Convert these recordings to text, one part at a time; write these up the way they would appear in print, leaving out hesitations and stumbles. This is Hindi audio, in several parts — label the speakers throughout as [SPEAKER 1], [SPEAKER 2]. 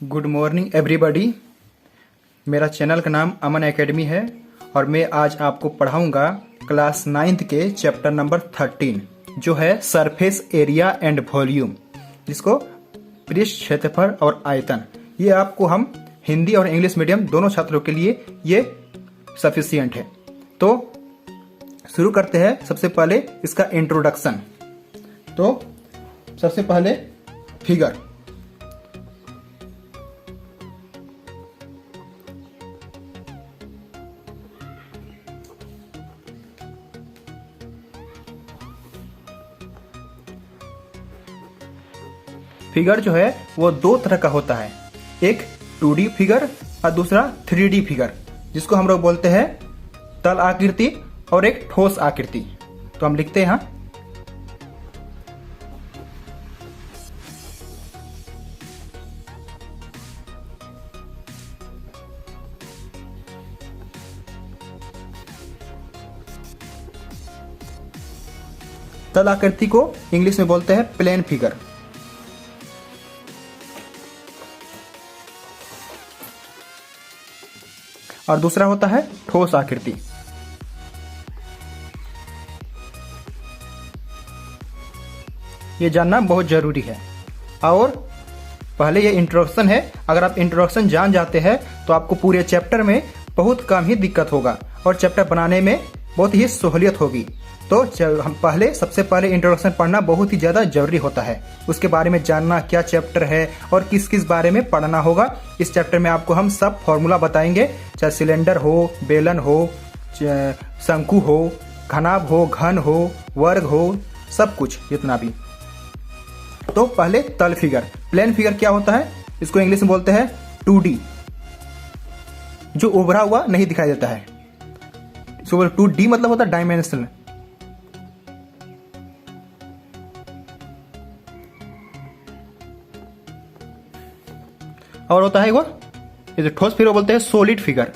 [SPEAKER 1] Good morning everybody. मेरा चैनल का नाम अमन एकेडमी है और मैं आज आपको पढ़ाऊंगा क्लास 9th के चैप्टर नंबर 13 जो है सरफेस एरिया एंड वॉल्यूम, जिसको पृष्ठ क्षेत्रफल और आयतन। ये आपको हम हिंदी और इंग्लिश मीडियम दोनों छात्रों के लिए ये सफिशियंट है। तो शुरू करते हैं। सबसे पहले इसका इंट्रोडक्शन। तो सबसे पहले फिगर। फिगर जो है वो दो तरह का होता है, एक 2D फिगर और दूसरा 3D फिगर, जिसको हम लोग बोलते हैं तल आकृति और एक ठोस आकृति। तो हम लिखते हैं यहाँ तल आकृति को इंग्लिश में बोलते हैं प्लेन फिगर। और दूसरा होता है ठोस आकृति। ये जानना बहुत जरूरी है। और पहले ये इंट्रोडक्शन है। अगर आप इंट्रोडक्शन जान जाते हैं तो आपको पूरे चैप्टर में बहुत कम ही दिक्कत होगा और चैप्टर बनाने में बहुत ही सहूलियत होगी। तो हम सबसे पहले इंट्रोडक्शन पढ़ना बहुत ही ज़्यादा जरूरी होता है। उसके बारे में जानना क्या चैप्टर है और किस किस बारे में पढ़ना होगा। इस चैप्टर में आपको हम सब फॉर्मूला बताएंगे, चाहे सिलेंडर हो, बेलन हो, शंकु हो, घनाभ हो, घन हो, वर्ग हो, सब कुछ जितना भी। तो पहले तल फिगर। प्लेन फिगर क्या होता है? इसको इंग्लिश में बोलते हैं 2D, जो उभरा हुआ नहीं दिखाई देता है। 2D मतलब होता है डायमेंशनल। और होता है वो ये जो ठोस फिगर बोलते हैं सॉलिड फिगर।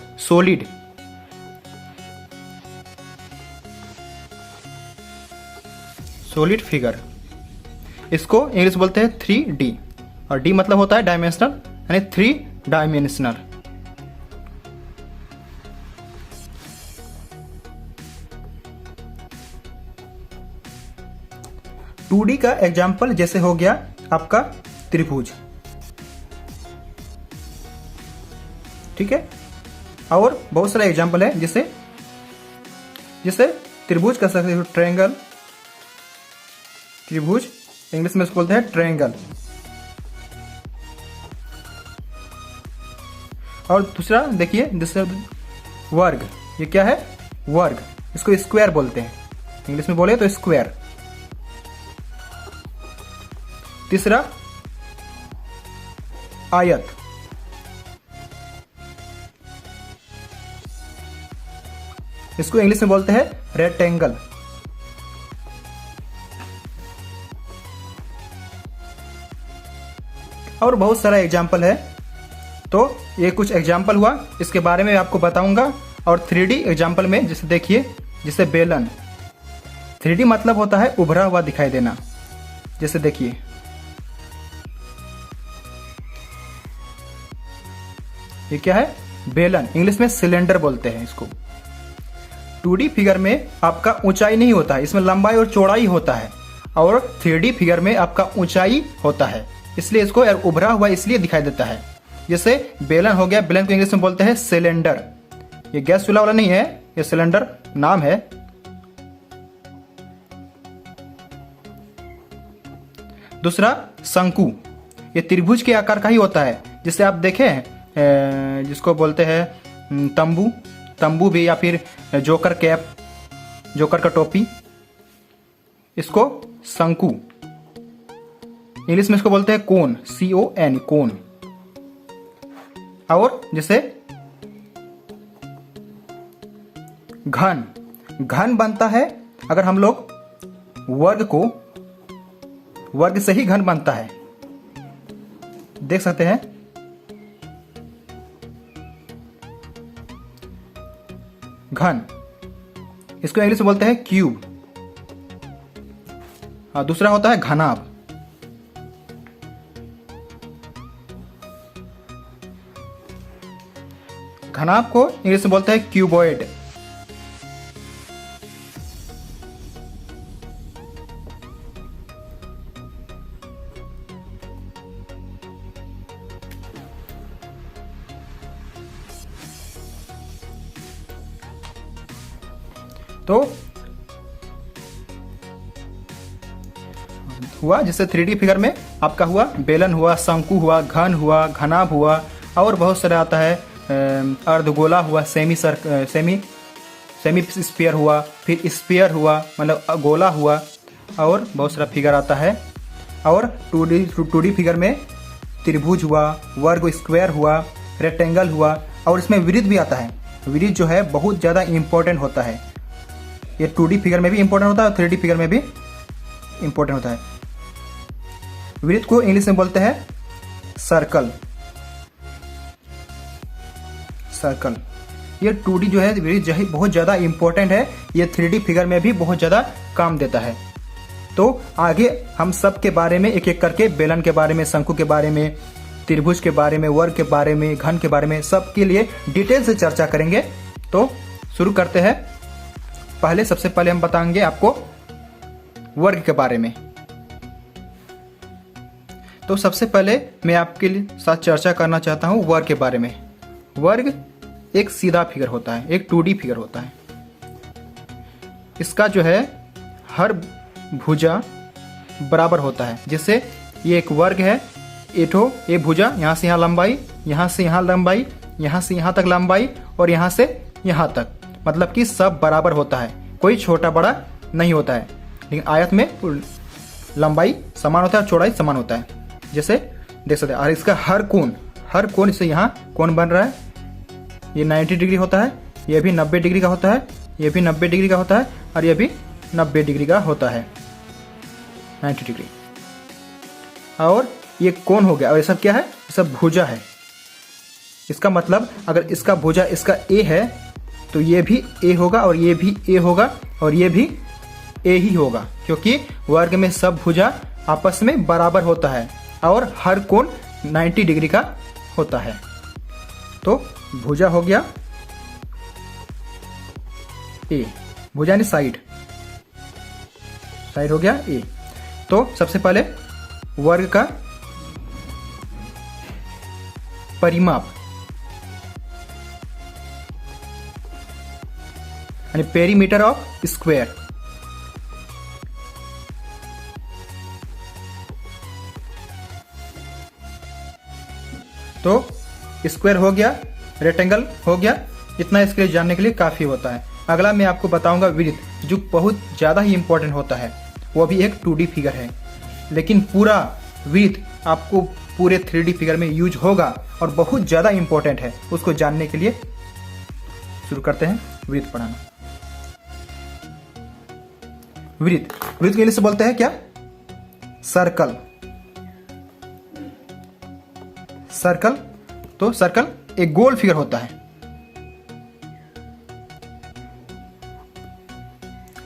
[SPEAKER 1] सॉलिड फिगर, इसको इंग्लिश बोलते हैं 3D और D मतलब होता है डायमेंशनल, यानी 3 डायमेंशनल। टू डी का एग्जाम्पल जैसे हो गया आपका त्रिभुज, ठीक है। और बहुत सारे एग्जाम्पल है जिसे त्रिभुज कर सकते हो। ट्रायंगल, त्रिभुज इंग्लिश में इसको बोलते हैं ट्रायंगल। और दूसरा देखिए, दूसरा वर्ग। ये क्या है? वर्ग। इसको स्क्वायर बोलते हैं, इंग्लिश में बोले तो स्क्वायर। तीसरा आयत। इसको इंग्लिश में बोलते हैं रेक्टेंगल। और बहुत सारा एग्जाम्पल है। तो ये कुछ एग्जाम्पल हुआ, इसके बारे में आपको बताऊंगा। और 3D एग्जाम्पल में जैसे देखिए, जैसे बेलन। 3D मतलब होता है उभरा हुआ दिखाई देना। जैसे देखिए, ये क्या है? बेलन। इंग्लिश में सिलेंडर बोलते हैं इसको। 2D फिगर में आपका ऊंचाई नहीं होता है, इसमें लंबाई और चौड़ाई होता है। और 3D फिगर में आपका ऊंचाई होता है, इसलिए इसको उभरा हुआ इसलिए दिखाई देता है। जैसे बेलन हो गया, बेलन को इंग्लिश में बोलते हैं सिलेंडर। ये गैस चूल्हा वाला नहीं है, ये सिलेंडर नाम है। दूसरा शंकु। ये त्रिभुज के आकार का ही होता है। जिसे आप देखें, जिसको बोलते हैं तंबू भी, या फिर जोकर कैप, जोकर का टोपी, इसको शंकु। इंग्लिश में इसको बोलते हैं कोन, CON, कोन। और जैसे घन बनता है, अगर हम लोग वर्ग से ही घन बनता है, देख सकते हैं। घन, इसको इंग्लिश में बोलते हैं क्यूब। और दूसरा होता है घनाभ। घनाभ को इंग्लिश में बोलते हैं क्यूबॉइड। तो हुआ जैसे 3D फिगर में आपका हुआ बेलन हुआ, शंकु हुआ, घन हुआ, घनाभ हुआ, और बहुत सारा आता है अर्धगोला हुआ, सेमी स्फीयर हुआ, फिर स्फीयर हुआ मतलब गोला हुआ, और बहुत सारा फिगर आता है। और 2D फिगर में त्रिभुज हुआ, वर्ग स्क्वायर हुआ, रेक्टेंगल हुआ, और इसमें वृत्त भी आता है। वृत्त जो है बहुत ज़्यादा इम्पोर्टेंट होता है। ये 2D फिगर में भी इम्पोर्टेंट होता है और 3D फिगर में भी इम्पोर्टेंट होता है। वृत्त को इंग्लिश में बोलते हैं सर्कल। सर्कल ये 2D जो है वृत्त बहुत ज़्यादा इम्पोर्टेंट है। ये 3D फिगर में भी बहुत ज़्यादा काम देता है। तो आगे हम सब के बारे में एक एक करके, बेलन के बारे में, शंकु के बारे में, त्रिभुज के बारे में, वर्ग के बारे में, घन के बारे में, सब के लिए डिटेल से चर्चा करेंगे। तो शुरू करते हैं। सबसे पहले हम बताएंगे आपको वर्ग के बारे में। तो सबसे पहले मैं आपके साथ चर्चा करना चाहता हूं वर्ग के बारे में। वर्ग एक सीधा फिगर होता है, एक 2D फिगर होता है। इसका जो है हर भुजा बराबर होता है। जैसे ये एक वर्ग है, एक भुजा, यहाँ से यहाँ लंबाई, यहाँ से यहाँ लंबाई, यहाँ से यहाँ तक लंबाई, और यहाँ से यहाँ तक, मतलब कि सब बराबर होता है, कोई छोटा बड़ा नहीं होता है। लेकिन आयत में लंबाई समान होता है और चौड़ाई समान होता है, जैसे देख सकते हैं। और इसका हर कोण से यहाँ कोण बन रहा है, ये 90 डिग्री होता है, ये भी 90 डिग्री का होता है, ये भी 90 डिग्री का होता है, और ये भी 90 डिग्री का होता है, 90 डिग्री। और ये कोण हो गया। और ये सब क्या है? ये सब भुजा है। इसका मतलब अगर इसका भुजा इसका ए है तो ये भी ए होगा, और ये भी ए होगा, और ये भी ए ही होगा, क्योंकि वर्ग में सब भुजा आपस में बराबर होता है और हर कोण 90 डिग्री का होता है। तो भुजा हो गया ए, भुजा यानी साइड हो गया ए। तो सबसे पहले वर्ग का परिमाप यानी पेरीमीटर ऑफ स्क्वायर। तो स्क्वायर हो गया, रेक्टेंगल हो गया। इतना इसके लिए जानने के लिए काफी होता है। अगला मैं आपको बताऊंगा वृत्त, जो बहुत ज्यादा ही इंपॉर्टेंट होता है। वो भी एक 2D फिगर है, लेकिन पूरा वृत्त आपको पूरे 3D फिगर में यूज होगा और बहुत ज्यादा इंपॉर्टेंट है। उसको जानने के लिए शुरू करते हैं वृत्त पढ़ाना। वृत्त के इंग्लिश से बोलते हैं क्या? सर्कल। सर्कल तो सर्कल एक गोल फिगर होता है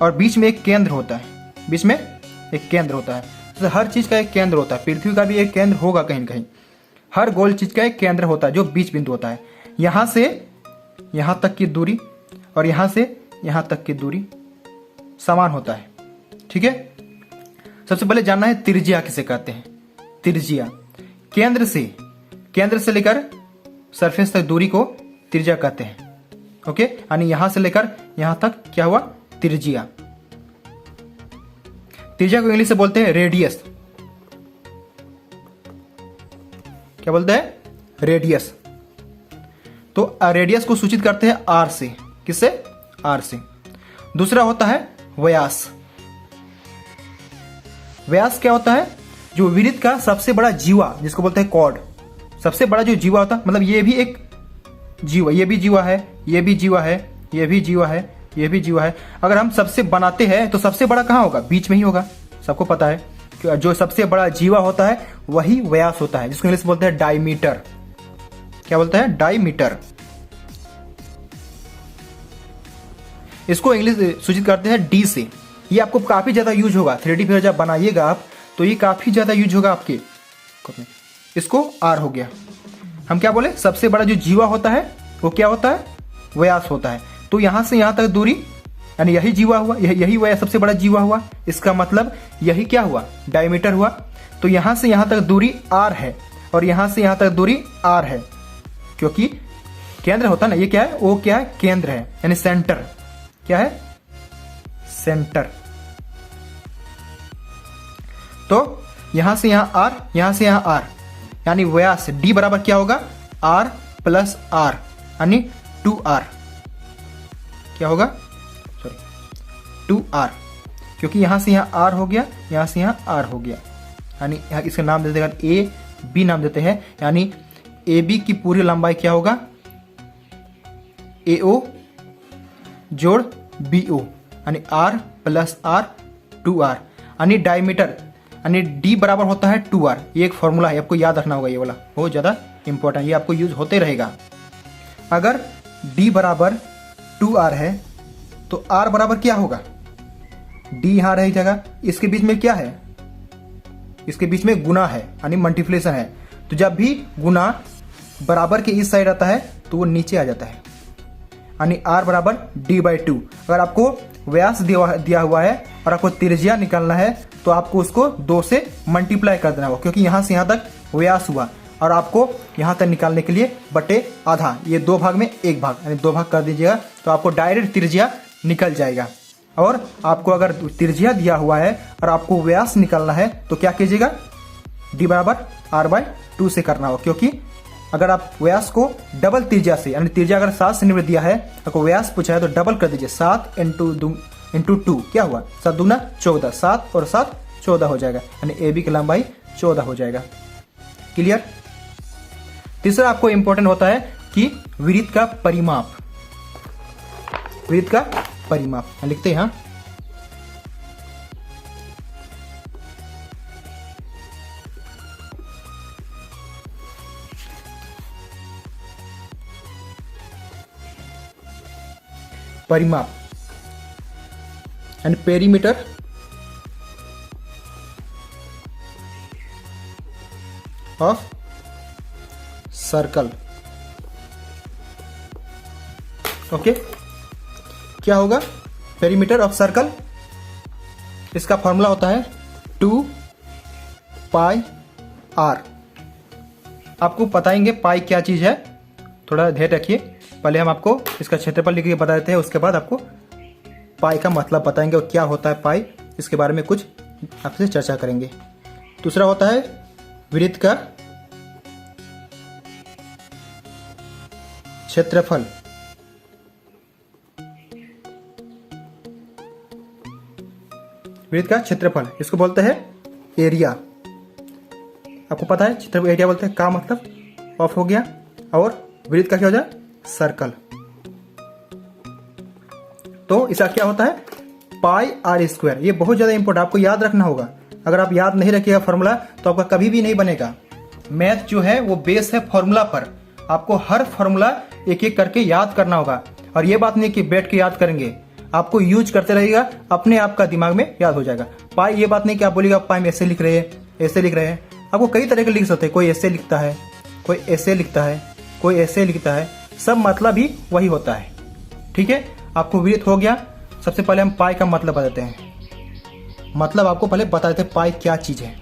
[SPEAKER 1] और बीच में एक केंद्र होता है। बीच में एक केंद्र होता है। तो हर चीज का एक केंद्र होता है। पृथ्वी का भी एक केंद्र होगा कहीं कहीं। हर गोल चीज का एक केंद्र होता है जो बीच बिंदु होता है। यहां से यहां तक की दूरी और यहां से यहां तक की दूरी समान होता है। ठीक है। सबसे पहले जानना है त्रिज्या किसे कहते हैं। त्रिज्या केंद्र से लेकर सरफेस तक दूरी को त्रिज्या कहते हैं। ओके, यानी यहां से लेकर यहां तक क्या हुआ? त्रिज्या। त्रिज्या को इंग्लिश से बोलते हैं रेडियस। क्या बोलते हैं? रेडियस। तो रेडियस को सूचित करते हैं आर से। किससे? आर से। दूसरा होता है व्यास। व्यास क्या होता है? जो वृत्त का सबसे बड़ा जीवा, जिसको बोलते हैं कॉर्ड। सबसे बड़ा जो जीवा होता है, मतलब ये भी एक जीवा, ये भी जीवा है, ये भी जीवा है, ये भी जीवा है, ये भी जीवा है। अगर हम सबसे बनाते हैं तो सबसे बड़ा कहां होगा? बीच में ही होगा। सबको पता है कि जो सबसे बड़ा जीवा होता है वही व्यास होता है, जिसको इंग्लिश बोलते हैं डायमीटर। क्या बोलते हैं? डायमीटर। इसको इंग्लिश सूचित करते हैं डी से। ये आपको काफी ज्यादा यूज होगा। 3D फिगर जब बनाइएगा आप तो ये काफी ज्यादा यूज होगा आपके। इसको आर हो गया। हम क्या बोले? सबसे बड़ा जो जीवा होता है वो क्या होता है, व्यास होता है। तो यहां से यहां तक दूरी, यानी यही जीवा हुआ, यही व्यास सबसे बड़ा जीवा हुआ, इसका मतलब यही क्या हुआ, डायमीटर हुआ। तो यहां से यहां तक दूरी r है और यहां से यहां तक दूरी r है, क्योंकि केंद्र होता है ना, ये क्या है, वो क्या है, केंद्र है, यानी सेंटर। क्या है, सेंटर। तो यहां से यहां r, यहां से यहां r, यानी व्यास d बराबर क्या होगा, r प्लस r, यानी 2r। क्या होगा, सॉरी 2r, क्योंकि यहां से यहां r हो गया, यहां से यहां r हो गया, यानी इसका नाम दे देगा ए बी नाम देते हैं। यानी ए बी की पूरी लंबाई क्या होगा, AO जोड़ BO, यानी R प्लस R 2R, यानी डायमीटर, यानी D बराबर होता है 2R। ये एक फॉर्मूला है, आपको याद रखना होगा, ये वाला बहुत ज़्यादा इंपॉर्टेंट, ये आपको यूज होते रहेगा। अगर D बराबर 2R है तो R बराबर क्या होगा, D यहाँ रही जगह, इसके बीच में क्या है, इसके बीच में गुना है, यानी मल्टीप्लिकेशन है। तो जब भी गुना बराबर के इस साइड आता है तो वो नीचे आ जाता है, यानी R बराबर D/2। अगर आपको व्यास दिया हुआ है और आपको त्रिज्या निकालना है तो आपको उसको 2 से मल्टीप्लाई कर देना होगा, क्योंकि यहाँ से यहाँ तक व्यास हुआ और आपको यहाँ तक निकालने के लिए बटे आधा, ये 2 भाग में 1 भाग, यानी 2 भाग कर दीजिएगा तो आपको डायरेक्ट त्रिज्या निकल जाएगा। और आपको अगर त्रिज्या दिया हुआ है और आपको व्यास निकालना है तो क्या कीजिएगा, D बराबर R/2 से करना होगा, क्योंकि अगर आप व्यास को डबल त्रिज्या से, यानी त्रिज्या अगर 7 सेंटीमीटर दिया है, आपको व्यास पूछा है तो डबल कर दीजिए, 7 इंटू 2 क्या हुआ, 7 दूना 14, 7 और 7 14 हो जाएगा, यानी AB की लंबाई 14 हो जाएगा। क्लियर। तीसरा आपको इंपॉर्टेंट होता है कि वृत्त का परिमाप, वृत्त का परिमाप लिखते हैं यहाँ, परिमाप and perimeter of circle. Okay, क्या होगा, पेरीमीटर ऑफ सर्कल, इसका फॉर्मूला होता है 2 पाई r। आपको बताएंगे पाई क्या चीज है, थोड़ा ध्यान रखिए। पहले हम आपको इसका क्षेत्रफल लिख के बता देते हैं, उसके बाद आपको पाई का मतलब बताएंगे और क्या होता है पाई, इसके बारे में कुछ आपसे चर्चा करेंगे। दूसरा होता है वृत्त का क्षेत्रफल, वृत्त का क्षेत्रफल इसको बोलते हैं एरिया। आपको पता है क्षेत्रफल एरिया बोलते हैं, का मतलब ऑफ हो गया, और वृत्त का क्या हो जाए, सर्कल। तो इसका क्या होता है, पाई r²। ये बहुत ज्यादा इंपॉर्टेंट, आपको याद रखना होगा। अगर आप याद नहीं रखिएगा फॉर्मूला तो आपका कभी भी नहीं बनेगा। मैथ जो है वो बेस है फॉर्मूला पर, आपको हर फॉर्मूला एक एक करके याद करना होगा। और ये बात नहीं कि बैठ के याद करेंगे, आपको यूज करते रहिएगा, अपने आप का दिमाग में याद हो जाएगा। पाई, ये बात नहीं कि आप बोलिएगा पाई में ऐसे लिख रहे हैं, ऐसे लिख रहे हैं। आपको कई तरह के लिख सकते हैं, कोई ऐसे लिखता है, कोई ऐसे लिखता है, कोई ऐसे लिखता है, सब मतलब ही वही होता है। ठीक है, आपको वृत्त हो गया। सबसे पहले हम पाई का मतलब बताते हैं, मतलब आपको पहले बता देते हैं पाई क्या चीज है।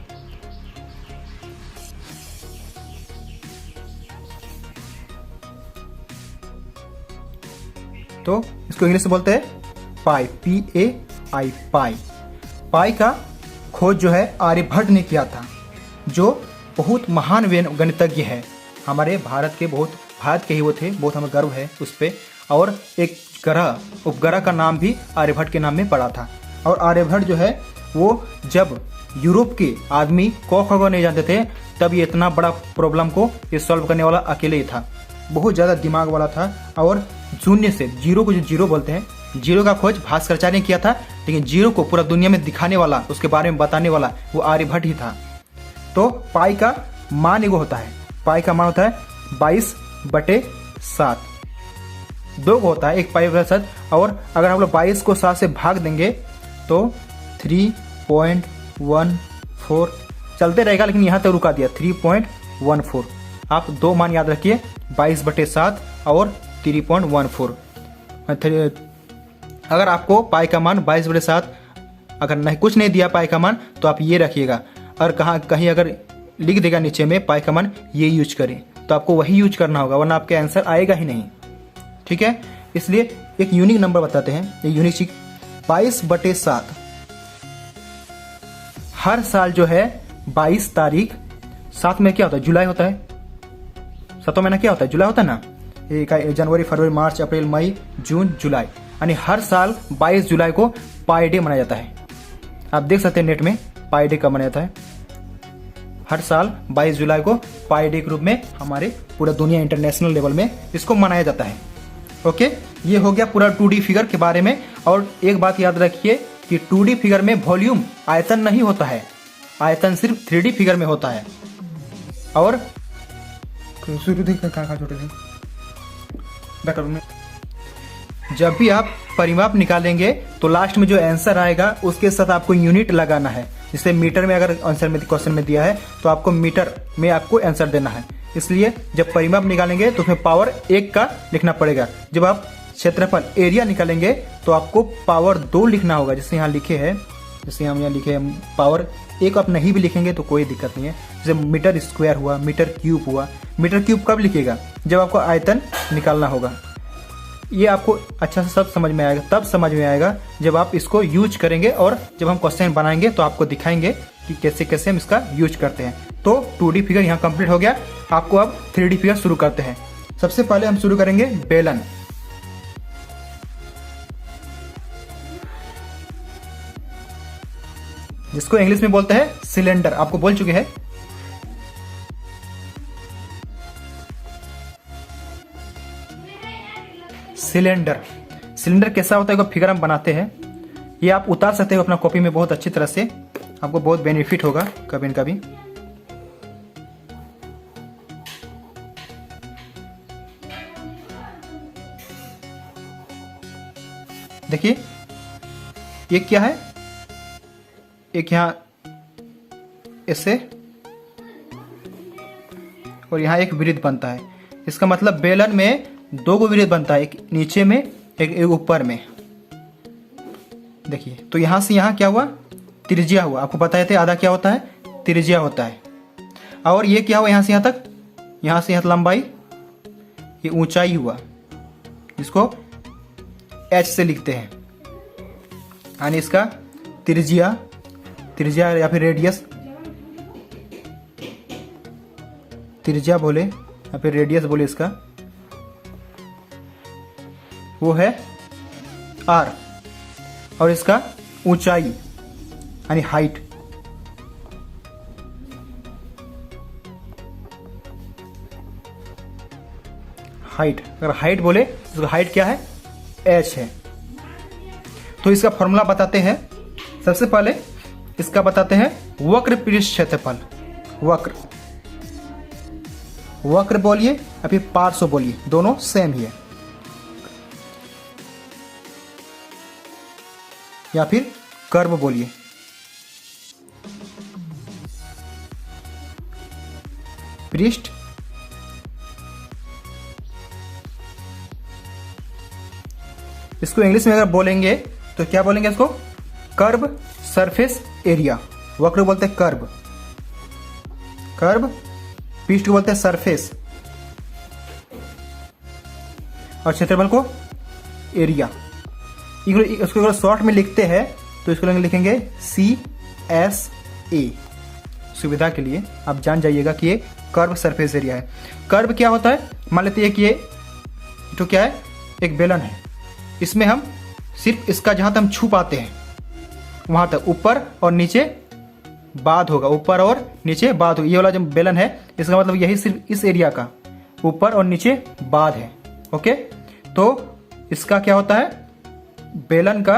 [SPEAKER 1] तो इसको इंग्लिश में बोलते हैं पाई, PAI, पाई। पाई का खोज जो है आर्यभट्ट ने किया था, जो बहुत महान गणितज्ञ है हमारे भारत के, बहुत भारत के ही वो थे, बहुत हमें गर्व है उस पर। और एक ग्रह, उपग्रह का नाम भी आर्यभट्ट के नाम में पड़ा था। और आर्यभट्ट जो है वो जब यूरोप के आदमी क ख ग नहीं जानते थे, तब ये इतना बड़ा प्रॉब्लम को ये सॉल्व करने वाला अकेले ही था। बहुत ज़्यादा दिमाग वाला था। और शून्य से जीरो को, जो जीरो बोलते हैं, जीरो का खोज भास्कराचार्य ने किया था, लेकिन जीरो को पूरा दुनिया में दिखाने वाला, उसके बारे में बताने वाला वो आर्यभट्ट ही था। तो पाई का मान एगो होता है, पाई का मान होता है 22/7। 2 होता है, एक पाई 7। और अगर हम लोग 22 को 7 से भाग देंगे तो 3.14 चलते रहेगा, लेकिन यहाँ तक रुका दिया 3.14। आप 2 मान याद रखिए, 22/7 और 3.14। अगर आपको पाई का मान 22/7 अगर नहीं कुछ नहीं दिया पाई का मान तो आप ये रखिएगा, और कहीं अगर लिख देगा नीचे में पाई का मान ये यूज करें तो आपको वही यूज करना होगा, वरना आपके आंसर आएगा ही नहीं। ठीक है, इसलिए एक यूनिक नंबर बताते हैं, ये यूनिक चीज 22/7। हर साल जो है 22 तारीख, 7 में क्या होता है, जुलाई होता है, 7वां महीना क्या होता है, जुलाई होता है ना। एक जनवरी, फरवरी, मार्च, अप्रैल, मई, जून, जुलाई, यानी हर साल 22 जुलाई को पाई डे मनाया जाता है। आप देख सकते हैं नेट में पाई डे कब मनाया जाता है। हर साल 22 जुलाई को पाई डे के रूप में हमारे पूरा दुनिया इंटरनेशनल लेवल में इसको मनाया जाता है। ओके, ये हो गया पूरा 2D फिगर के बारे में। और एक बात याद रखिए कि 2D फिगर में वॉल्यूम आयतन नहीं होता है, आयतन सिर्फ 3D फिगर में होता है। और जब भी आप परिमाप निकालेंगे तो लास्ट में जो आंसर आएगा उसके साथ आपको यूनिट लगाना है। जैसे मीटर में अगर आंसर में क्वेश्चन में दिया है तो आपको मीटर में आपको आंसर देना है। इसलिए जब परिमाप निकालेंगे तो उसमें पावर 1 का लिखना पड़ेगा। जब आप क्षेत्रफल एरिया निकालेंगे तो आपको पावर 2 लिखना होगा, जैसे यहाँ लिखे हैं, जैसे हम यहाँ लिखे हैं पावर 1 आप नहीं भी लिखेंगे तो कोई दिक्कत नहीं है। जैसे मीटर स्क्वायर हुआ, मीटर क्यूब हुआ। मीटर क्यूब कब लिखिएगा, जब आपको आयतन निकालना होगा। ये आपको अच्छा से सब समझ में आएगा, तब समझ में आएगा जब आप इसको यूज करेंगे, और जब हम क्वेश्चन बनाएंगे तो आपको दिखाएंगे कि कैसे कैसे हम इसका यूज करते हैं। तो 2D फिगर यहाँ कंप्लीट हो गया। आपको अब 3D फिगर शुरू करते हैं। सबसे पहले हम शुरू करेंगे बेलन। जिसको इंग्लिश में बोलते हैं सिलेंडर, आपको बोल चुके हैं। सिलेंडर, सिलेंडर कैसा होता है, फिगर हम बनाते हैं। ये आप उतार सकते हो अपना कॉपी में बहुत अच्छी तरह से, आपको बहुत बेनिफिट होगा कभी न कभी। देखिए ये क्या है, एक यहां ऐसे और यहां एक वृत्त बनता है। इसका मतलब बेलन में 2 वृत्त बनता है, एक नीचे में एक ऊपर में। देखिए तो यहां से यहां क्या हुआ, त्रिज्या हुआ। आपको बताए थे आधा क्या होता है, त्रिज्या होता है। और ये क्या हुआ, यहां से यहां तक, यहां से यहां लंबाई, ये ऊंचाई हुआ। इसको H से लिखते हैं, यानी इसका त्रिज्या, त्रिज्या या फिर रेडियस, त्रिज्या बोले या फिर रेडियस बोले इसका, वो है R। और इसका ऊंचाई यानी हाइट, हाइट, अगर हाइट बोले तो हाइट क्या है, H है। तो इसका फॉर्मूला बताते हैं। सबसे पहले इसका बताते हैं वक्र पृष्ठ क्षेत्रफल। वक्र, वक्र बोलिए या फिर पार्श्व बोलिए, दोनों सेम ही है, या फिर कर्व बोलिए। पृष्ठ इसको इंग्लिश में अगर बोलेंगे तो क्या बोलेंगे, इसको कर्व सरफेस एरिया। वक्र बोलते हैं कर्व, कर्व, पृष्ठ को बोलते हैं सरफेस, और क्षेत्रफल को एरिया। इसको अगर शॉर्ट में लिखते हैं तो इसको लिखेंगे CSA। सुविधा के लिए आप जान जाइएगा कि ये कर्व सरफेस एरिया है। कर्व क्या होता है, मान लेते हैं कि ये तो क्या है, एक बेलन है। इसमें हम सिर्फ इसका जहां तक हम छू पाते हैं वहां तक ऊपर और नीचे बाद होगा, ऊपर और नीचे बाद होगा। ये वाला जो बेलन है इसका मतलब यही सिर्फ इस एरिया का ऊपर और नीचे बाद है। ओके, तो इसका क्या होता है, बेलन का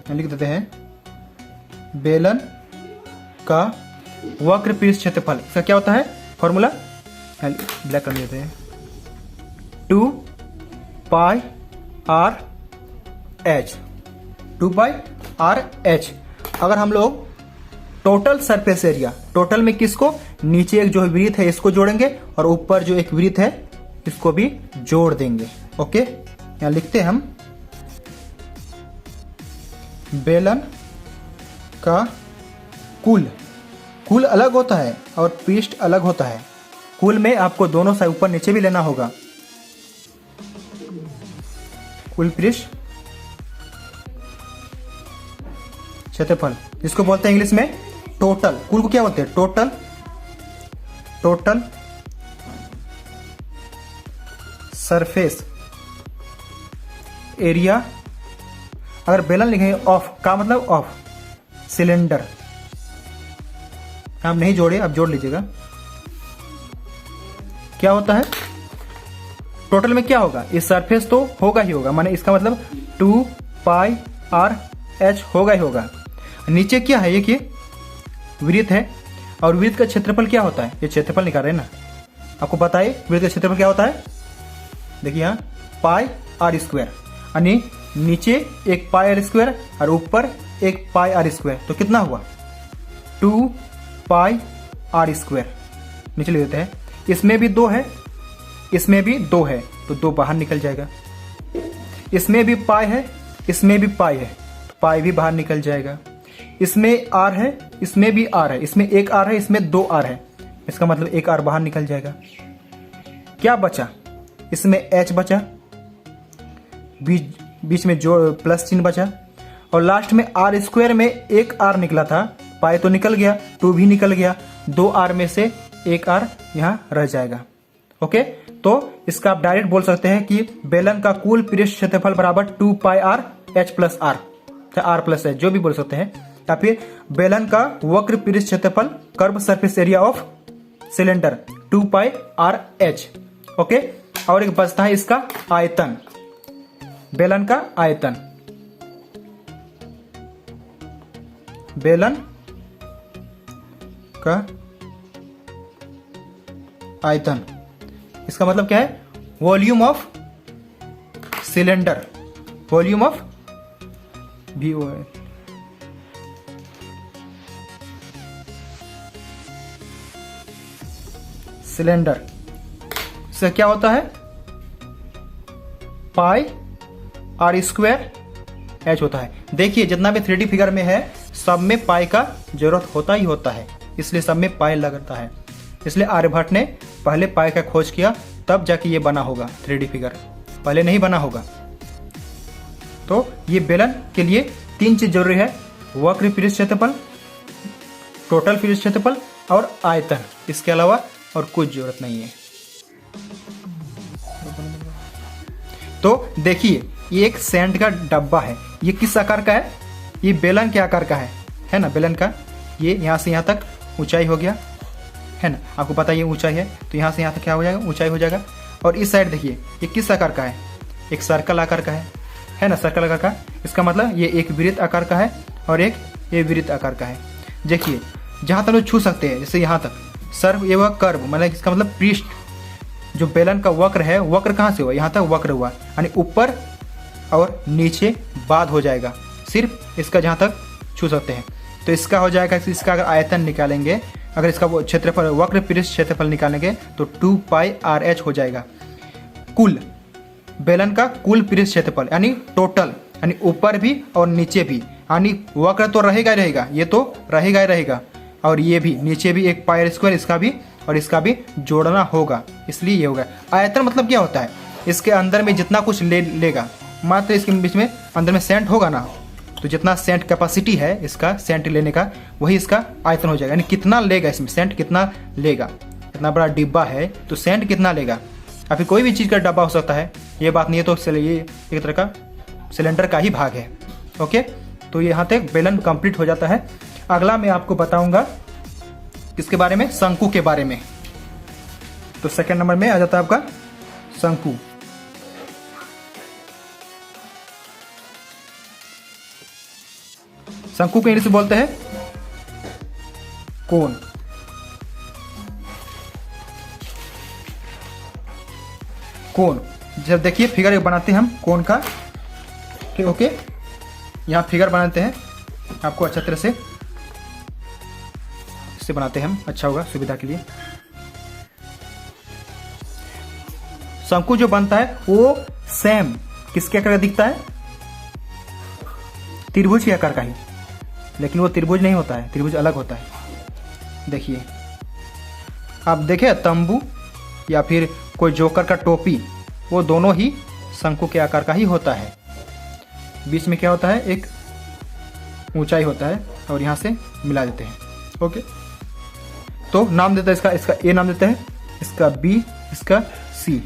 [SPEAKER 1] लिख देते हैं, बेलन का वक्र पृष्ठ क्षेत्रफल। इसका क्या होता है फॉर्मूला, ब्लैक कर देते हैं, 2 pi r H, 2 pi r H. अगर हम लोग टोटल सरफेस एरिया, टोटल में किसको, नीचे एक जो वृत्त है इसको जोड़ेंगे और ऊपर जो एक वृत्त है इसको भी जोड़ देंगे। ओके, यहाँ लिखते हैं हम बेलन का कुल अलग होता है और पृष्ठ अलग होता है। कुल में आपको दोनों साइड ऊपर नीचे भी लेना होगा। कुल पृष्ठ क्षेत्रफल, जिसको बोलते हैं इंग्लिश में टोटल। कुल को क्या बोलते हैं? Total surface area. अगर बेलन लिखेंगे ऑफ का मतलब ऑफ सिलेंडर। हम नहीं जोड़े, अब जोड़ लीजिएगा। क्या होता है टोटल में? क्या होगा? इस सरफेस तो होगा ही होगा, माने इसका मतलब 2 पाई आर एच होगा ही होगा। नीचे क्या है? ये कि वृत्त है, और वृत्त का क्षेत्रफल क्या होता है? ये क्षेत्रफल निकाल रहे हैं ना, आपको बताइए वृत्त का क्षेत्रफल क्या होता है। देखिए यहाँ पाई आर स्क्वायर, यानी नीचे एक पाई आर स्क्वायर और ऊपर एक पाई आर स्क्वायर, तो कितना हुआ? 2 पाई आर स्क्वायर। नीचे ले देते हैं। इसमें भी 2 है, इसमें भी 2 है, तो 2 बाहर निकल जाएगा। इसमें भी पाई है, इसमें भी पाई है, तो पाई भी बाहर निकल जाएगा। इसमें आर है, इसमें भी आर है, इसमें एक आर है, इसमें 2 आर है, इसका मतलब एक आर बाहर निकल जाएगा। क्या बचा? इसमें एच बचा, बीच में जो प्लस चिन्ह बचा, और लास्ट में आर स्क्वायर में एक आर निकला था, पाई तो निकल गया, 2 भी निकल गया, 2 आर में से एक आर यहां रह जाएगा। ओके, तो इसका आप डायरेक्ट बोल सकते हैं कि बेलन का कुल पृष्ठ क्षेत्रफल बराबर 2 pi r h plus r, r plus h जो भी बोल सकते हैं। या फिर बेलन का वक्र पृष्ठ क्षेत्रफल curve surface area of cylinder 2 pi r H. Okay, और एक बचता है इसका आयतन, बेलन का आयतन। बेलन का आयतन, इसका मतलब क्या है? Volume of cylinder, volume of VO cylinder. इसका क्या होता है? पाई आर स्क्वायर एच होता है। देखिए जितना भी 3D फिगर में है सब में पाई का जरूरत होता ही होता है, इसलिए सब में पाई लगता है। इसलिए आर्यभट्ट ने पहले पाई का खोज किया, तब जाके ये बना होगा 3D फिगर, पहले नहीं बना होगा। तो ये बेलन के लिए 3 चीज जरूरी है: वक्र पृष्ठ क्षेत्रफल, टोटल पृष्ठ क्षेत्रफल और आयतन। इसके अलावा और कुछ जरूरत नहीं है। तो देखिए ये एक सेंट का डब्बा है। ये किस आकार का है? ये बेलन के आकार का है ना, बेलन का। ये यहाँ से यहाँ तक ऊंचाई हो गया, है ना, आपको पता है ये ऊंचाई है, तो यहाँ से यहाँ तक क्या हो जाएगा? ऊंचाई हो जाएगा। और इस साइड देखिए ये किस आकार का है? एक सर्कल आकार का है ना, सर्कल आकार का। इसका मतलब ये एक वृत्त आकार का है और एक ये वृत्त आकार का है। देखिए जहाँ तक लोग छू सकते हैं, जैसे यहाँ तक सर्व, ये हुआ कर्व, मतलब इसका मतलब पृष्ठ। जो बेलन का वक्र है, वक्र कहाँ से हुआ? यहाँ तक वक्र हुआ, यानी ऊपर और नीचे बाद हो जाएगा, सिर्फ इसका जहाँ तक छू सकते हैं। तो इसका हो जाएगा, इसका अगर आयतन निकालेंगे, अगर इसका वो क्षेत्रफल वक्र पृष्ठ क्षेत्रफल निकालेंगे तो 2 पाई आर एच हो जाएगा। कुल बेलन का कुल पृष्ठ क्षेत्रफल यानी टोटल, यानी ऊपर भी और नीचे भी, यानी वक्र तो रहेगा ही रहेगा, ये तो रहेगा ही रहेगा, और ये भी नीचे भी एक पाई आर स्क्वायर, इसका भी और इसका भी जोड़ना होगा, इसलिए ये होगा। आयतन मतलब क्या होता है? इसके अंदर में जितना कुछ लेगा, मात्र इसके बीच में अंदर में सेंट होगा ना, तो जितना सेंट कैपेसिटी है इसका सेंट लेने का, वही इसका आयतन हो जाएगा। यानी कितना लेगा इसमें, सेंट कितना लेगा। इतना बड़ा डिब्बा है तो सेंट कितना लेगा, या फिर कोई भी चीज़ का डब्बा हो सकता है, ये बात नहीं है। तो ये एक तरह का सिलेंडर का ही भाग है। ओके, तो यहाँ तक बेलन कंप्लीट हो जाता है। अगला मैं आपको बताऊंगा किसके बारे में? शंकु के बारे में। तो सेकंड नंबर में आ जाता है आपका शंकु। शंकु को इंग्लिश में बोलते हैं कोन। कोन, जब देखिए फिगर एक बनाते हैं हम कोन का। ओके, यहाँ फिगर बनाते हैं, आपको अच्छा तरह से इससे बनाते हैं हम, अच्छा होगा सुविधा के लिए। शंकु जो बनता है वो सेम किसके आकार का दिखता है? त्रिभुज के आकार का ही, लेकिन वो त्रिभुज नहीं होता है, त्रिभुज अलग होता है। देखिए आप देखें तंबू या फिर कोई जोकर का टोपी, वो दोनों ही शंकु के आकार का ही होता है। बीच में क्या होता है? एक ऊंचाई होता है और यहाँ से मिला देते हैं। ओके, तो नाम देता है इसका ए नाम देते हैं, इसका बी, इसका सी।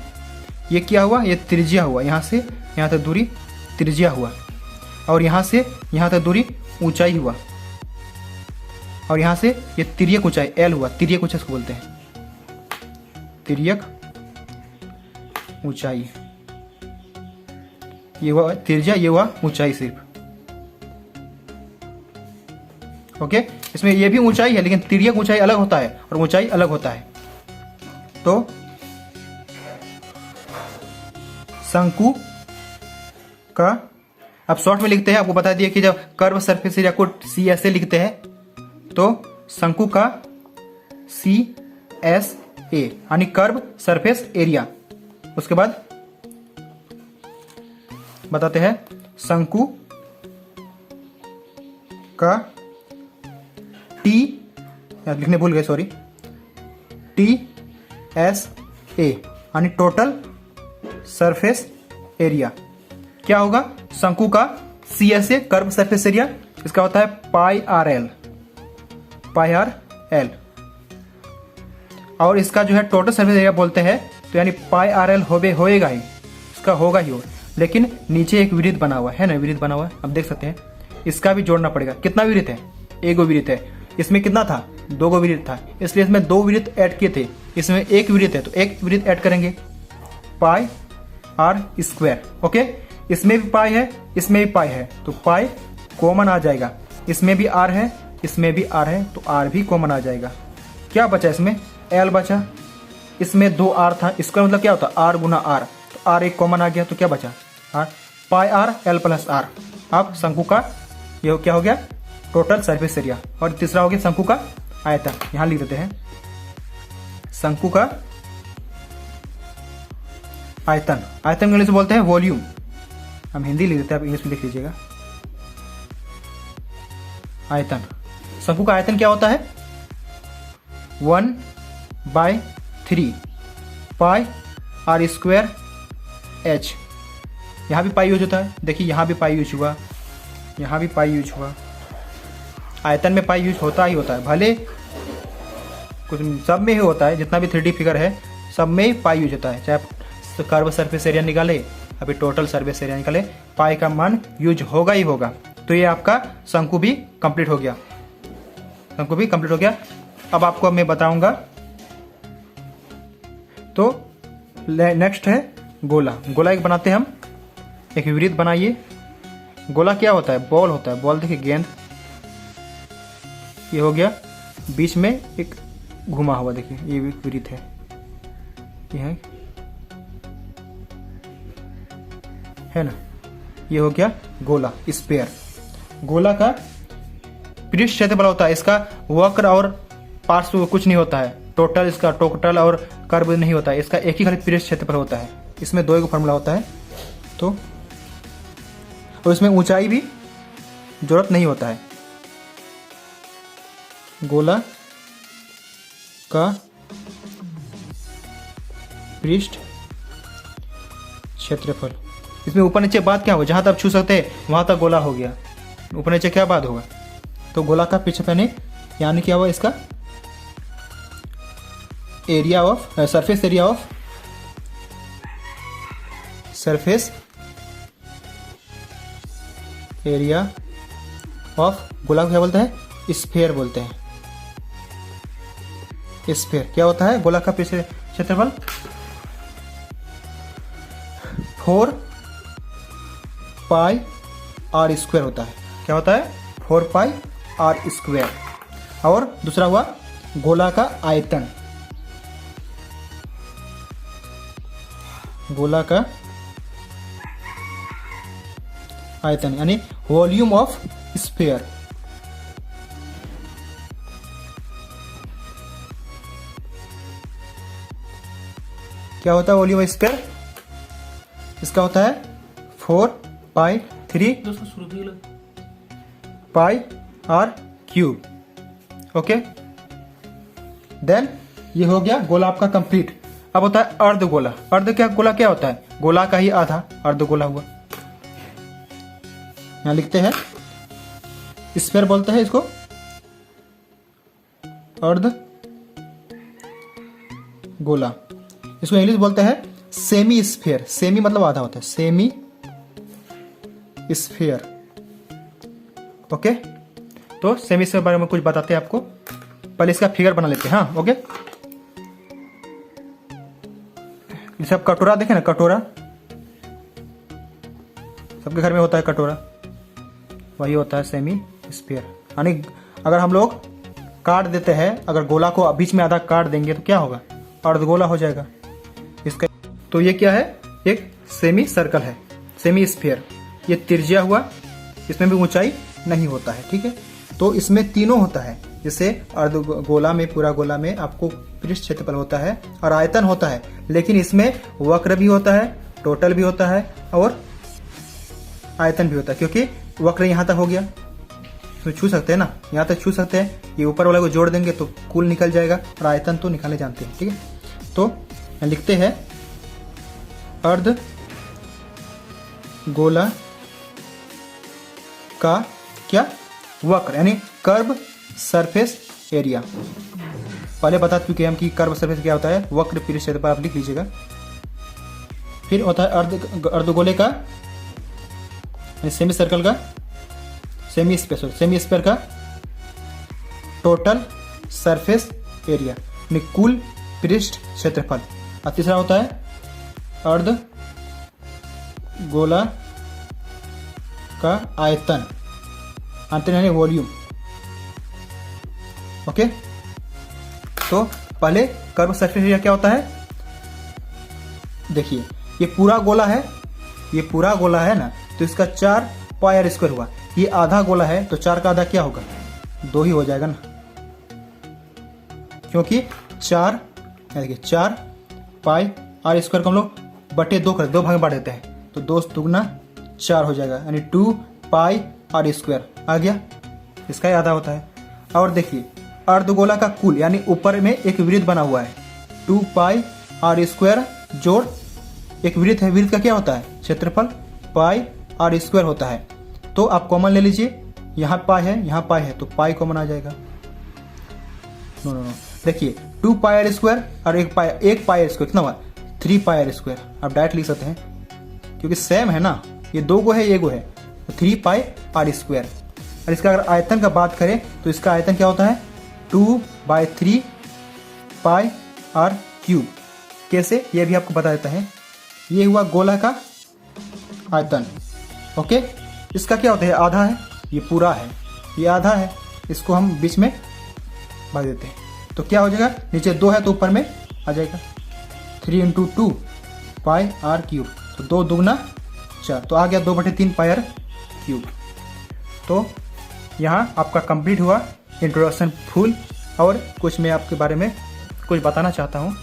[SPEAKER 1] ये क्या हुआ? ये त्रिज्या हुआ, यहाँ से यहाँ तक दूरी त्रिज्या हुआ, और यहाँ से यहाँ तक दूरी ऊंचाई हुआ, और यहाँ से ये तिर्यक ऊंचाई एल हुआ। तिर्यक ऊंचाई इसको बोलते हैं, तिर्यक ऊंचाई। ये हुआ त्रिज्या, ये हुआ ऊंचाई सिर्फ। ओके, इसमें ये भी ऊंचाई है, लेकिन तिर्यक ऊंचाई अलग होता है और ऊंचाई अलग होता है। तो शंकु का अब शॉर्ट में लिखते हैं, आपको बता दिया कि जब कर्व सरफेस एरिया को सी एस ए लिखते हैं तो शंकु का सी एस ए यानी कर्व सरफेस एरिया। उसके बाद बताते हैं शंकु का टी, लिखने भूल गए सॉरी, टी एस ए यानी टोटल सरफेस एरिया। क्या होगा? शंकु का C S A curve surface area, इसका होता है pi R L, pi R L. और इसका जो है टोटल सरफेस एरिया बोलते हैं, तो यानी पाई आर एल होएगा ही, इसका होगा ही हो। लेकिन नीचे एक वृत्त बना हुआ है ना, वृत्त बना हुआ है, अब देख सकते हैं, इसका भी जोड़ना पड़ेगा। कितना वृत्त है? एक गो वृत्त है। इसमें कितना था? 2 गो वृत्त था, इसलिए इसमें 2 वृत्त ऐड किए थे। इसमें एक वृत्त है तो एक वृत्त ऐड करेंगे, पाई आर स्क्वायर। ओके, इसमें भी पाई है, इसमें भी पाई है, तो पाई कॉमन आ जाएगा। इसमें भी आर है, इसमें भी आर है, तो आर भी कॉमन आ जाएगा। क्या बचा? इसमें एल बचा। इसमें 2 आर था, इसका मतलब क्या होता? आर गुना आर, तो आर एक कॉमन आ गया, तो क्या बचा? R, pi R L plus R. अब शंकु का ये क्या हो गया? Total surface area. और तीसरा हो गया शंकु का आयतन। यहां लिख देते हैं शंकु का आयतन। आयतन इंग्लिश में बोलते हैं वॉल्यूम, हम हिंदी लिख देते हैं, आप इंग्लिश में लिख लीजिएगा। आयतन, शंकु का आयतन क्या होता है? 1/3 पाई आर स्क्वायर एच। यहां भी पाई यूज होता है, देखिए यहां भी पाई यूज हुआ, यहां भी पाई यूज हुआ। आयतन में पाई यूज होता ही होता है, भले कुछ सब में ही होता है, जितना भी 3D फिगर है सब में ही पाई यूज होता है। चाहे कर्व सरफेस एरिया निकाले, अभी टोटल सरफेस एरिया निकाले, पाई का मान यूज होगा ही होगा। तो ये आपका शंकु भी कंप्लीट हो गया, शंकु भी कंप्लीट हो गया। अब आपको मैं बताऊंगा, तो नेक्स्ट है गोला। गोला एक बनाते हैं हम, एक वृत्त बनाइए। गोला क्या होता है? बॉल होता है, बॉल देखिए गेंद, ये हो गया, बीच में एक घुमा हुआ, देखिए ये भी वृत्त है, ये है ना, ये हो गया गोला, स्फीयर। गोला का पृष्ठ क्षेत्रफल होता है, इसका वक्र और पार्श्व कुछ नहीं होता है, टोटल इसका टोटल और कर्व नहीं होता है, इसका एक ही खाली पृष्ठ क्षेत्रफल होता है। इसमें 2 फॉर्मूला होता है, तो और इसमें ऊंचाई भी जरूरत नहीं होता है। गोला का पृष्ठ क्षेत्रफल, इसमें ऊपर नीचे बात क्या होगा? जहां तक छू सकते हैं वहां तक गोला हो गया, ऊपर नीचे क्या बात होगा? तो गोला का पृष्ठफल यानी क्या हुआ? इसका area of surface area of surface area of गोला को क्या बोलते हैं? स्फीयर बोलते हैं। स्फीयर क्या होता है? गोला का पृष्ठ क्षेत्रफल 4 पाई आर स्क्वायर होता है। क्या होता है? 4 पाई आर स्क्वायर। और दूसरा हुआ गोला का आयतन, गोला का आयतन यानी वॉल्यूम ऑफ स्फीयर। क्या होता है वॉल्यूम ऑफ स्फीयर? इसका होता है 4π3 पाई आर क्यूब। ओके, देन ये हो गया गोला आपका कंप्लीट। अब होता है अर्धगोला। गोला क्या होता है? गोला का ही आधा अर्धगोला हुआ। यहां लिखते हैं स्फीयर बोलते हैं इसको, अर्ध गोला। इसको इंग्लिश बोलते हैं सेमी स्फीयर। सेमी मतलब आधा होता है, सेमी स्फीयर। ओके, तो सेमी स्फीयर के बारे में कुछ बताते हैं आपको। पहले इसका फिगर बना लेते हैं। हाँ, ओके। जैसे आप कटोरा देखें ना, कटोरा सबके घर में होता है कटोरा, वही होता है सेमी स्फीयर। यानी अगर हम लोग काट देते हैं, अगर गोला को बीच में आधा काट देंगे तो क्या होगा? अर्धगोला हो जाएगा इसका। तो ये क्या है? एक सेमी सर्कल है, सेमी स्फीयर। ये त्रिज्या हुआ, इसमें भी ऊंचाई नहीं होता है, ठीक है। तो इसमें तीनों होता है, जैसे अर्धगोला में, पूरा गोला में आपको पृष्ठ क्षेत्रफल होता है और आयतन होता है, लेकिन इसमें वक्र भी होता है, टोटल भी होता है और आयतन भी होता है। क्योंकि वक्र यहाँ तक हो गया तो छू सकते हैं ना, यहाँ तक छू सकते हैं। ये ऊपर वाले को जोड़ देंगे तो कुल निकल जाएगा, और आयतन तो निकालने जानते हैं, ठीक है। तो लिखते हैं अर्ध गोला का क्या? वक्र, यानी कर्व सरफेस एरिया। पहले बता चुके हम कि कर्व सरफेस क्या होता है, वक्र पृष्ठ क्षेत्रफल आप लिख लीजिएगा। फिर होता है अर्धगोले का, सेमी सर्कल का, सेमी स्फीयर का टोटल सरफेस एरिया, यानी कुल पृष्ठ क्षेत्रफल। और तीसरा होता है अर्धगोला का आयतन, आयतन यानी वॉल्यूम। ओके, तो पहले कर्व सरफेस एरिया क्या होता है? देखिए, ये पूरा गोला है, ये पूरा गोला है ना, तो इसका 4 पाई आर स्क्वायर हुआ। ये आधा गोला है तो 4 का आधा क्या होगा? 2 ही हो जाएगा ना, क्योंकि 4 पाई आर स्क्वायर को हम लोग बटे 2 कर 2 भाग में बांट देते हैं, तो 2 दुगना 4 हो जाएगा, यानी 2 पाई आर स्क्वायर आ गया, इसका ही आधा होता है। और देखिए अर्धगोला का कुल, यानी ऊपर में एक वृत्त बना हुआ है, 2 पाई आर स्क्वायर जोड़ एक वृत्त है। वृत्त का क्या होता है? क्षेत्रफल पाई आर स्क्वायर होता है। तो आप कॉमन ले लीजिए, यहाँ पाई है, यहाँ पाई है, तो पाई कॉमन आ जाएगा। नो, देखिए 2 पाई आर स्क्वायर और एक पाई आर स्क्वायर कितना हुआ? 3 पाई आर स्क्वायर। आप डायरेक्ट लिख सकते हैं क्योंकि सेम है ना, ये 2 गो है, ये गो है, तो 3 पाई आर स्क्वायर। और इसका अगर आयतन का बात करें तो इसका आयतन क्या होता है? 2/3 पाई आर क्यूब। कैसे, ये भी आपको बता देता है। ये हुआ गोला का आयतन। ओके, इसका क्या होता है? आधा है, ये पूरा है, ये आधा है, इसको हम बीच में भाग देते हैं तो क्या हो जाएगा? नीचे 2 है तो ऊपर में आ जाएगा 3 × 2 पाई आर क्यूब, तो 2 दुगना 4, तो आ गया 2/3 पाई आर क्यूब। तो यहाँ आपका कंप्लीट हुआ इंट्रोडक्शन फुल। और कुछ मैं आपके बारे में कुछ बताना चाहता हूँ।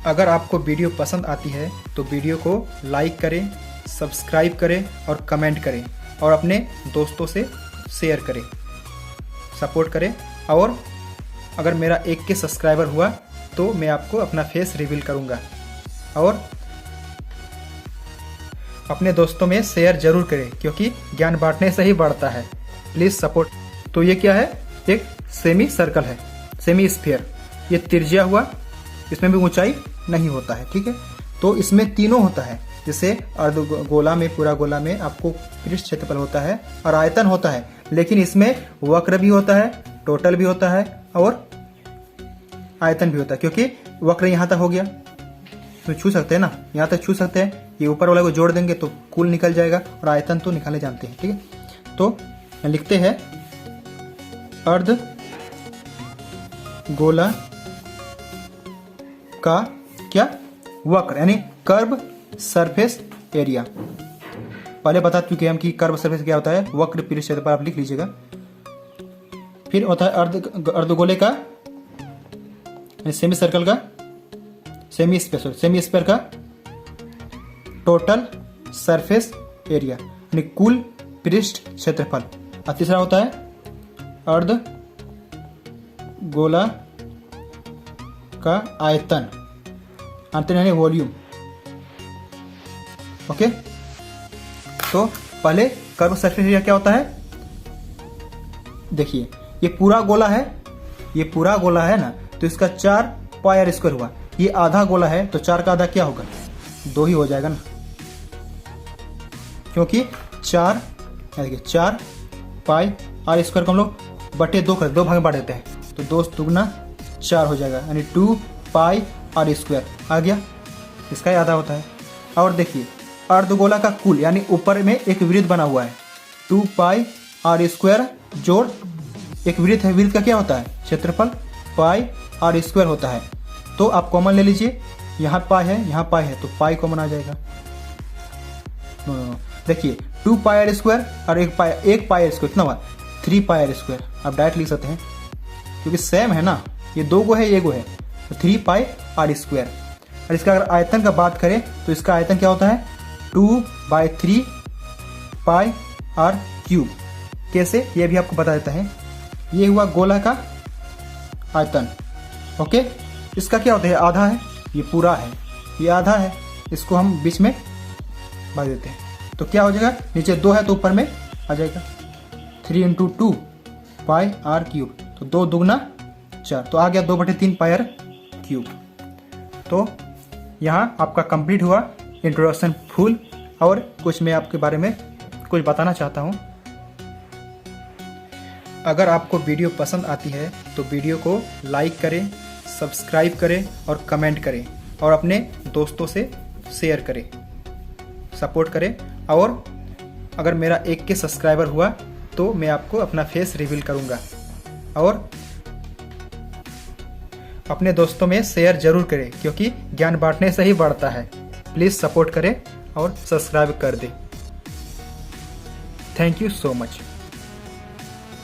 [SPEAKER 1] अगर आपको वीडियो पसंद आती है तो वीडियो को लाइक करें, सब्सक्राइब करें और कमेंट करें, और अपने दोस्तों से शेयर करें, सपोर्ट करें। और अगर मेरा 1K सब्सक्राइबर हुआ तो मैं आपको अपना फेस रिवील करूँगा। और अपने दोस्तों में शेयर जरूर करें, क्योंकि ज्ञान बांटने से ही बढ़ता है। Please support. तो ये क्या है? एक सेमी सर्कल है, सेमी स्फीयर। ये त्रिज्या हुआ, इसमें भी ऊंचाई नहीं होता है, ठीक है। तो इसमें तीनों होता है, जैसे अर्धगोला में, पूरा गोला में आपको पृष्ठ क्षेत्रफल होता है और आयतन होता है, लेकिन इसमें वक्र भी होता है, टोटल भी होता है और आयतन भी होता है। क्योंकि वक्र यहाँ तक हो गया तो छू सकते हैं ना, यहाँ तक छू सकते हैं, ये ऊपर वाले को जोड़ देंगे तो कुल निकल जाएगा, और आयतन तो निकालने जानते हैं, ठीक है। तो लिखते हैं अर्धगोला का क्या? वक्र, यानी कर्व सरफेस एरिया। पहले बता चुके हम कि कर्व सरफेस क्या होता है, वक्र पृष्ठ क्षेत्रफल आप लिख लीजिएगा। फिर होता है अर्धगोले का, सेमी सर्कल का, सेमी स्फीयर का टोटल सरफेस एरिया यानी कुल पृष्ठ क्षेत्रफल। और तीसरा होता है अर्ध गोला का आयतन, आयतन यानी वॉल्यूम। ओके, तो पहले कर्व सरफेस एरिया क्या होता है, देखिए ये पूरा गोला है, ये पूरा गोला है ना, तो इसका 4 पाई आर स्क्वायर हुआ। ये आधा गोला है तो 4 का आधा क्या होगा, 2 ही हो जाएगा ना, क्योंकि 4 पाई आर स्क्वायर को हम लोग बटे 2 कर 2 भाग में बांट देते हैं, तो 2 दुगना 4 हो जाएगा, यानी 2 पाई आर स्क्वायर आ गया, इसका ही आधा होता है। और देखिए अर्धगोला का कुल यानी ऊपर में एक वृत्त बना हुआ है, 2 पाई आर स्क्वायर जोड़ एक वृत्त है, वृत्त का क्या होता है, क्षेत्रफल पाई आर स्क्वायर होता है। तो आप कॉमन ले लीजिए, यहाँ पाई है यहाँ पाई है, तो पाई कॉमन आ जाएगा। नो, देखिए 2 पाई आर स्क्वायर और एक पाई आर स्क्वायर कितना हुआ, 3 पाई आर स्क्वायर। आप डायरेक्ट लिख सकते हैं क्योंकि सेम है ना, ये 2 गो है, ये गो है, तो 3 पाई आर स्क्वायर। और इसका अगर आयतन का बात करें तो इसका आयतन क्या होता है, 2/3 पाई आर क्यूब। कैसे, ये भी आपको बता देता है। ये हुआ गोला का आयतन। ओके, इसका क्या होता है, आधा है, ये पूरा है, ये आधा है, इसको हम बीच में भाग देते हैं, तो क्या हो जाएगा, नीचे 2 है तो ऊपर में आ जाएगा 3 × 2 पाई आर क्यूब, तो 2 दुगना 4, तो आ गया 2/3 पाई आर क्यूब। तो यहाँ आपका कंप्लीट हुआ इंट्रोडक्शन फुल। और कुछ मैं आपके बारे में कुछ बताना चाहता हूँ। अगर आपको वीडियो पसंद आती है तो वीडियो को लाइक करें, सब्सक्राइब करें और कमेंट करें, और अपने दोस्तों से शेयर करें, सपोर्ट करें। और अगर मेरा 1K सब्सक्राइबर हुआ तो मैं आपको अपना फेस रिवील करूँगा। और अपने दोस्तों में शेयर जरूर करें, क्योंकि ज्ञान बांटने से ही बढ़ता है। प्लीज़ सपोर्ट करें और सब्सक्राइब कर दें। Thank you so much.